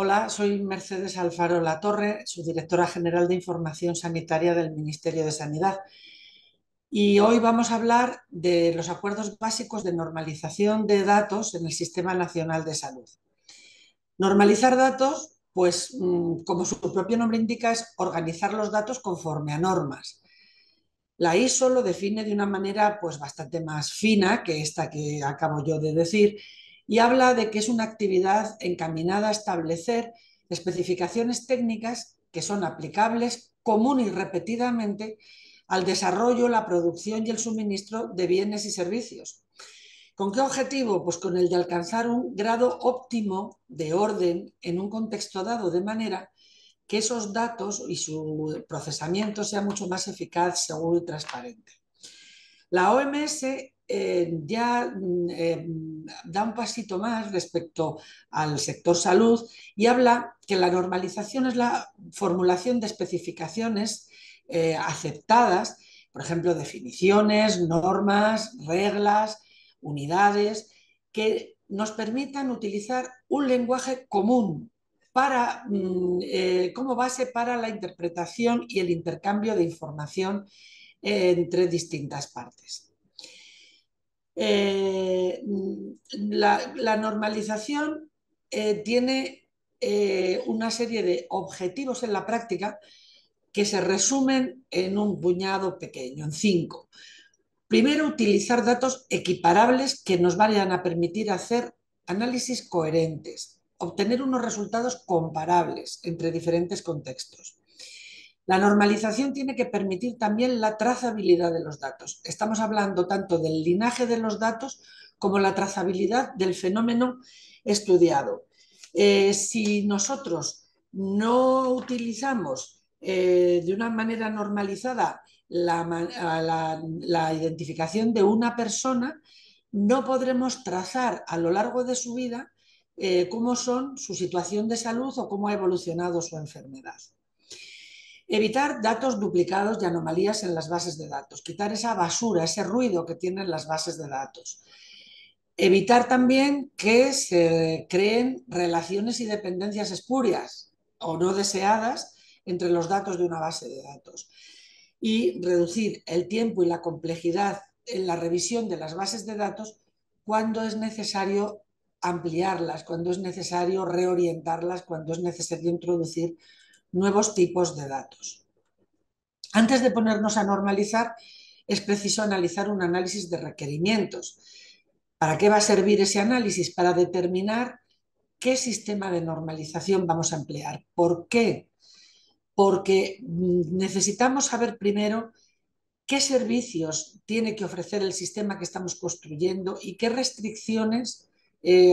Hola, soy Mercedes Alfaro Latorre, subdirectora general de Información Sanitaria del Ministerio de Sanidad. Y hoy vamos a hablar de los acuerdos básicos de normalización de datos en el Sistema Nacional de Salud. Normalizar datos, pues como su propio nombre indica, es organizar los datos conforme a normas. La ISO lo define de una manera pues bastante más fina que esta que acabo yo de decir y habla de que es una actividad encaminada a establecer especificaciones técnicas que son aplicables común y repetidamente al desarrollo, la producción y el suministro de bienes y servicios. ¿Con qué objetivo? Pues con el de alcanzar un grado óptimo de orden en un contexto dado, de manera que esos datos y su procesamiento sea mucho más eficaz, seguro y transparente. La OMS ya da un pasito más respecto al sector salud y habla que la normalización es la formulación de especificaciones aceptadas, por ejemplo, definiciones, normas, reglas, unidades, que nos permitan utilizar un lenguaje común como base para la interpretación y el intercambio de información entre distintas partes. La normalización tiene una serie de objetivos en la práctica que se resumen en un puñado pequeño, en 5. Primero, utilizar datos equiparables que nos vayan a permitir hacer análisis coherentes, obtener unos resultados comparables entre diferentes contextos. La normalización tiene que permitir también la trazabilidad de los datos. Estamos hablando tanto del linaje de los datos como la trazabilidad del fenómeno estudiado. Si nosotros no utilizamos de una manera normalizada la identificación de una persona, no podremos trazar a lo largo de su vida cómo son su situación de salud o cómo ha evolucionado su enfermedad. Evitar datos duplicados y anomalías en las bases de datos, quitar esa basura, ese ruido que tienen las bases de datos. Evitar también que se creen relaciones y dependencias espurias o no deseadas entre los datos de una base de datos. Y reducir el tiempo y la complejidad en la revisión de las bases de datos cuando es necesario ampliarlas, cuando es necesario reorientarlas, cuando es necesario introducir nuevos tipos de datos. Antes de ponernos a normalizar, es preciso analizar un análisis de requerimientos. ¿Para qué va a servir ese análisis? Para determinar qué sistema de normalización vamos a emplear. ¿Por qué? Porque necesitamos saber primero qué servicios tiene que ofrecer el sistema que estamos construyendo y qué restricciones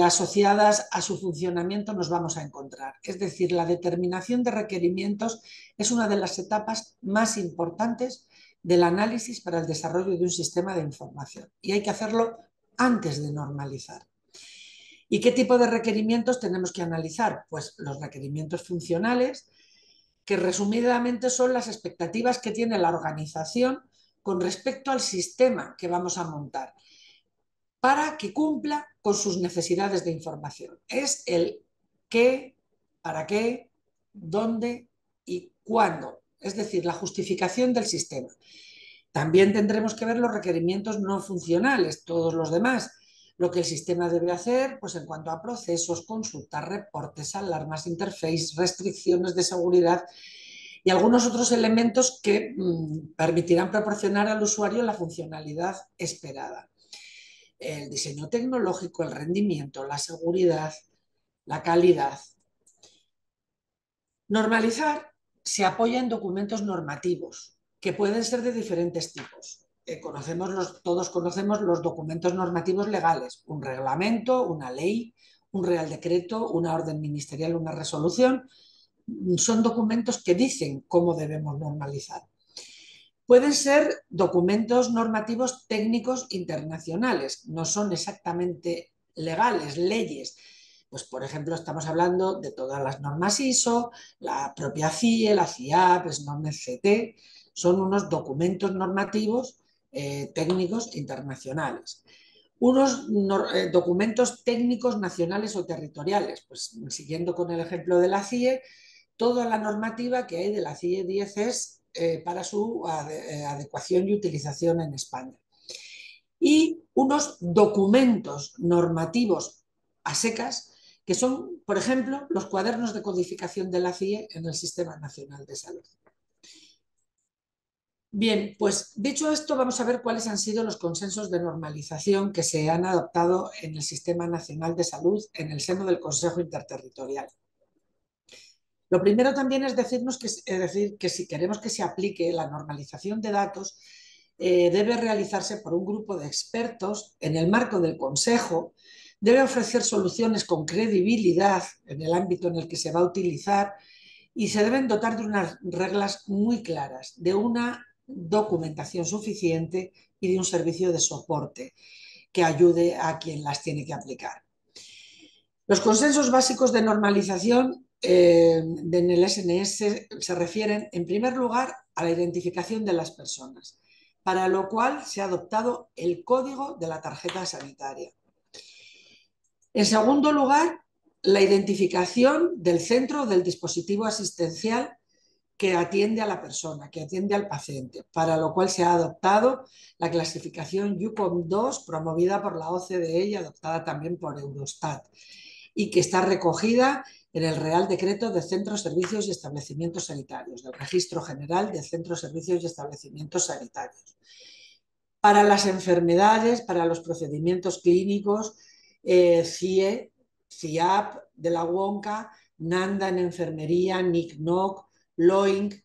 asociadas a su funcionamiento nos vamos a encontrar. Es decir, la determinación de requerimientos es una de las etapas más importantes del análisis para el desarrollo de un sistema de información y hay que hacerlo antes de normalizar. ¿Y qué tipo de requerimientos tenemos que analizar? Pues los requerimientos funcionales, que resumidamente son las expectativas que tiene la organización con respecto al sistema que vamos a montar para que cumpla con sus necesidades de información. Es el qué, para qué, dónde y cuándo, es decir, la justificación del sistema. También tendremos que ver los requerimientos no funcionales, todos los demás, lo que el sistema debe hacer pues en cuanto a procesos, consultas, reportes, alarmas, interface, restricciones de seguridad y algunos otros elementos que permitirán proporcionar al usuario la funcionalidad esperada. El diseño tecnológico, el rendimiento, la seguridad, la calidad. Normalizar se apoya en documentos normativos que pueden ser de diferentes tipos. Todos conocemos los documentos normativos legales, un reglamento, una ley, un real decreto, una orden ministerial, una resolución. Son documentos que dicen cómo debemos normalizar. Pueden ser documentos normativos técnicos internacionales, no son exactamente legales, leyes. Pues, por ejemplo, estamos hablando de todas las normas ISO, la propia CIE, la CIAP, SNORM, CT, son unos documentos normativos técnicos internacionales. unos documentos técnicos nacionales o territoriales. Pues siguiendo con el ejemplo de la CIE, toda la normativa que hay de la CIE 10 es para su adecuación y utilización en España. Y unos documentos normativos a secas, que son, por ejemplo, los cuadernos de codificación de la CIE en el Sistema Nacional de Salud. Bien, pues dicho esto, vamos a ver cuáles han sido los consensos de normalización que se han adoptado en el Sistema Nacional de Salud en el seno del Consejo Interterritorial. Lo primero también es decir que si queremos que se aplique la normalización de datos, debe realizarse por un grupo de expertos en el marco del Consejo, debe ofrecer soluciones con credibilidad en el ámbito en el que se va a utilizar y se deben dotar de unas reglas muy claras, de una documentación suficiente y de un servicio de soporte que ayude a quien las tiene que aplicar. Los consensos básicos de normalización en el SNS se refieren, en primer lugar, a la identificación de las personas, para lo cual se ha adoptado el código de la tarjeta sanitaria. En segundo lugar, la identificación del centro del dispositivo asistencial que atiende a la persona, que atiende al paciente, para lo cual se ha adoptado la clasificación UCOM 2 promovida por la OCDE y adoptada también por Eurostat, y que está recogida en el Real Decreto de Centros, Servicios y Establecimientos Sanitarios, del Registro General de Centros, Servicios y Establecimientos Sanitarios. Para las enfermedades, para los procedimientos clínicos, CIE, CIAP de la WONCA, NANDA en enfermería, NICNOC, LOINC,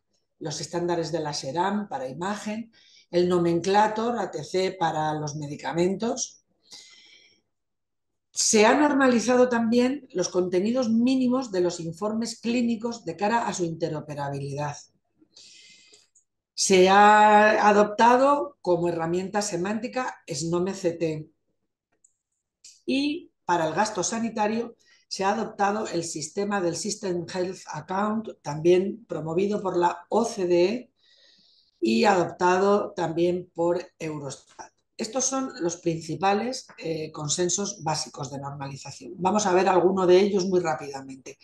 los estándares de la SERAM para imagen, el nomenclator ATC para los medicamentos. Se han normalizado también los contenidos mínimos de los informes clínicos de cara a su interoperabilidad. Se ha adoptado como herramienta semántica SNOME-CT y para el gasto sanitario se ha adoptado el sistema del System Health Account, también promovido por la OCDE y adoptado también por Eurostat. Estos son los principales consensos básicos de normalización. Vamos a ver alguno de ellos muy rápidamente.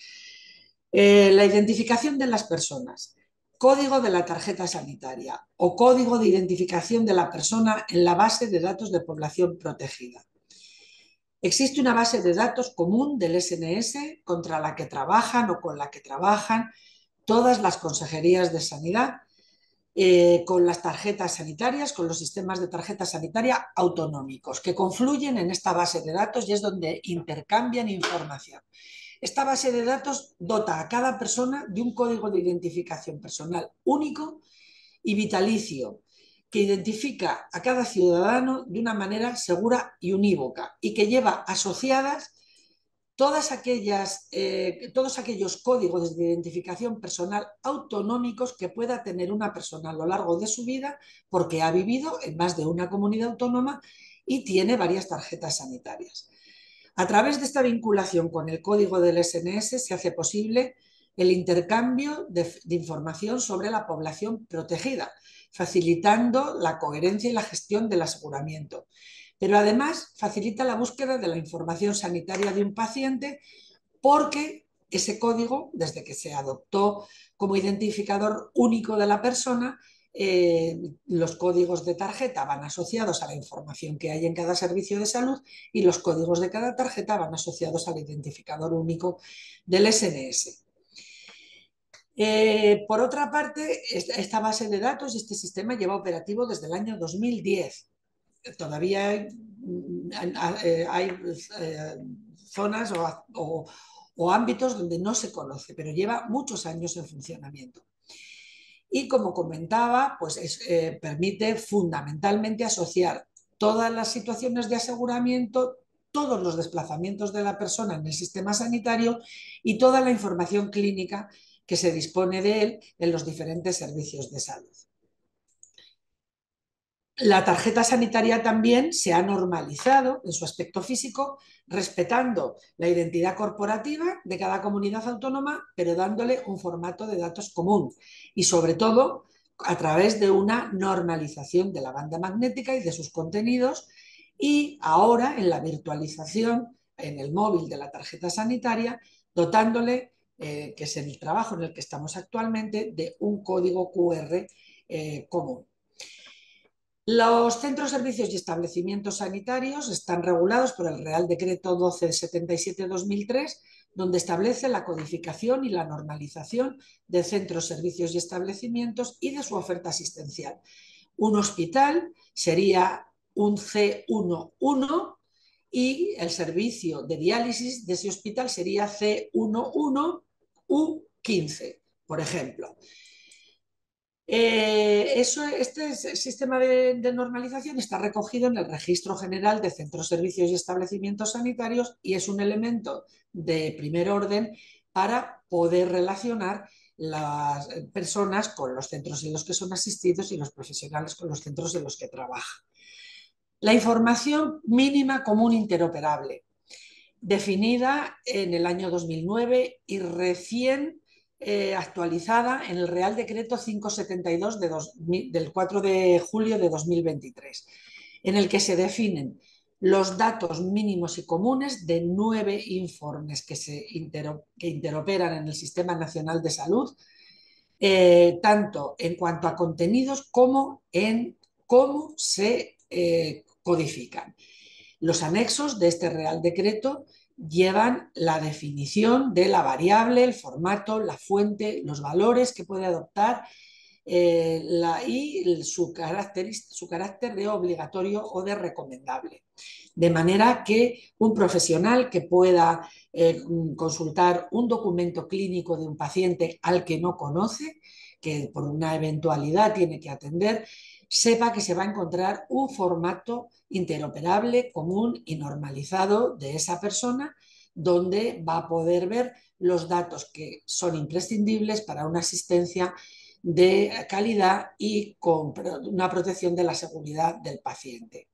La identificación de las personas, código de la tarjeta sanitaria o código de identificación de la persona en la base de datos de población protegida. Existe una base de datos común del SNS contra la que trabajan o con la que trabajan todas las consejerías de sanidad, con las tarjetas sanitarias, con los sistemas de tarjeta sanitaria autonómicos, que confluyen en esta base de datos y es donde intercambian información. Esta base de datos dota a cada persona de un código de identificación personal único y vitalicio, que identifica a cada ciudadano de una manera segura y unívoca y que lleva asociadas todos aquellos códigos de identificación personal autonómicos que pueda tener una persona a lo largo de su vida porque ha vivido en más de una comunidad autónoma y tiene varias tarjetas sanitarias. A través de esta vinculación con el código del SNS se hace posible el intercambio de información sobre la población protegida, facilitando la coherencia y la gestión del aseguramiento. Pero además facilita la búsqueda de la información sanitaria de un paciente porque ese código, desde que se adoptó como identificador único de la persona, los códigos de tarjeta van asociados a la información que hay en cada servicio de salud y los códigos de cada tarjeta van asociados al identificador único del SNS. Por otra parte, esta base de datos y este sistema lleva operativo desde el año 2010. Todavía hay zonas o ámbitos donde no se conoce, pero lleva muchos años en funcionamiento. Y como comentaba, pues permite fundamentalmente asociar todas las situaciones de aseguramiento, todos los desplazamientos de la persona en el sistema sanitario y toda la información clínica que se dispone de él en los diferentes servicios de salud. La tarjeta sanitaria también se ha normalizado en su aspecto físico, respetando la identidad corporativa de cada comunidad autónoma, pero dándole un formato de datos común y, sobre todo, a través de una normalización de la banda magnética y de sus contenidos y ahora en la virtualización en el móvil de la tarjeta sanitaria, dotándole, que es el trabajo en el que estamos actualmente, de un código QR común. Los centros, servicios y establecimientos sanitarios están regulados por el Real Decreto 1277/2003, donde establece la codificación y la normalización de centros, servicios y establecimientos y de su oferta asistencial. Un hospital sería un C11 y el servicio de diálisis de ese hospital sería C11U15, por ejemplo. Este sistema de normalización está recogido en el Registro General de Centros, Servicios y Establecimientos Sanitarios y es un elemento de primer orden para poder relacionar las personas con los centros en los que son asistidos y los profesionales con los centros en los que trabajan. La información mínima común interoperable, definida en el año 2009 y recién actualizada en el Real Decreto 572 del 4 de julio de 2023, en el que se definen los datos mínimos y comunes de 9 informes que interoperan en el Sistema Nacional de Salud, tanto en cuanto a contenidos como en cómo se codifican. Los anexos de este Real Decreto llevan la definición de la variable, el formato, la fuente, los valores que puede adoptar y su carácter de obligatorio o de recomendable. De manera que un profesional que pueda consultar un documento clínico de un paciente al que no conoce, que por una eventualidad tiene que atender, sepa que se va a encontrar un formato interoperable, común y normalizado de esa persona, donde va a poder ver los datos que son imprescindibles para una asistencia de calidad y con una protección de la seguridad del paciente.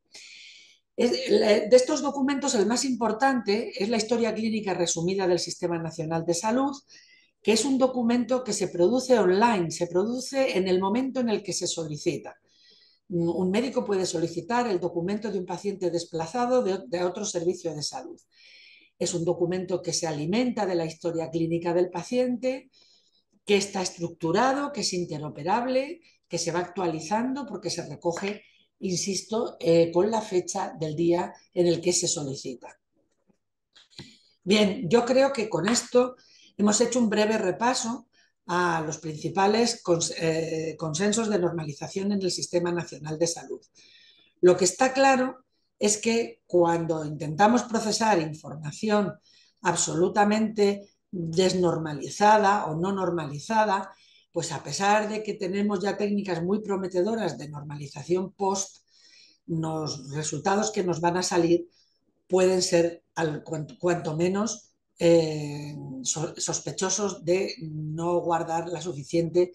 De estos documentos, el más importante es la historia clínica resumida del Sistema Nacional de Salud, que es un documento que se produce online, se produce en el momento en el que se solicita. Un médico puede solicitar el documento de un paciente desplazado de otro servicio de salud. Es un documento que se alimenta de la historia clínica del paciente, que está estructurado, que es interoperable, que se va actualizando porque se recoge, insisto, con la fecha del día en el que se solicita. Bien, yo creo que con esto hemos hecho un breve repaso a los principales consensos de normalización en el Sistema Nacional de Salud. Lo que está claro es que cuando intentamos procesar información absolutamente desnormalizada o no normalizada, pues a pesar de que tenemos ya técnicas muy prometedoras de normalización post, los resultados que nos van a salir pueden ser cuanto menos sospechosos de no guardar la suficiente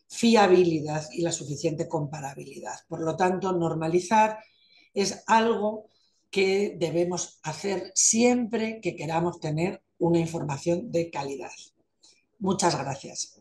fiabilidad y la suficiente comparabilidad. Por lo tanto, normalizar es algo que debemos hacer siempre que queramos tener una información de calidad. Muchas gracias.